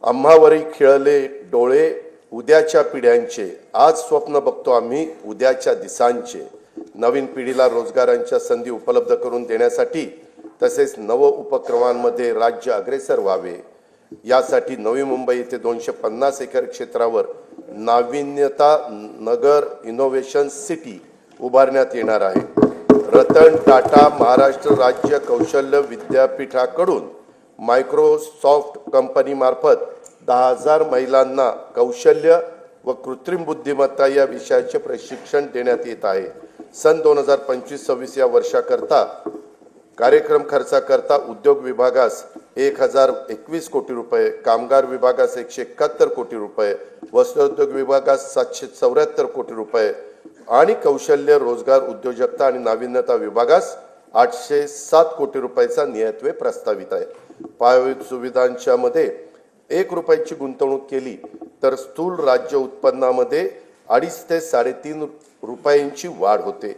आम्हावरी खिळले डोळे उद्याच्या पिढ्यांचे, आज स्वप्न बघतो आम्ही उद्याच्या दिसांचे। नवीन पिढीला रोजगारांच्या संधी उपलब्ध करून देण्यासाठी तसेच नव उपक्रमांमध्ये राज्य अग्रेसर व्हावे यासाठी नवी मुंबई येथे 250 एकर क्षेत्रावर नाविन्यता नगर इनोव्हेशन सिटी उभारण्यात येणार आहे। रतन टाटा महाराष्ट्र राज्य कौशल्य विद्यापीठाकडून मायक्रोसॉफ्ट कंपनी मार्फत 10,000 महिलांना कौशल्य व कृत्रिम बुद्धिमत्ता या विषयाचे प्रशिक्षण देण्यात येत आहे। सन 2025-26 या वर्षाकरता कार्यक्रम खर्चाकरता उद्योग विभागास 1021 कोटी रुपये, कामगार विभागास 171 कोटी रुपये, वस्त्रोद्योग विभागास 774 कोटी रुपये आणि कौशल्य रोजगार उद्योजकता आणि नाविन्यता विभागास 807 कोटी रुपयाचा नियतव्यय प्रस्तावित आहे। पायाभूत सुविधांच्या मध्ये 1 रुपयाची गुंतवणूक केली तर स्थूल राज्य उत्पन्नामध्ये 2.5 ते 3.5 रुपयांची वाढ होते।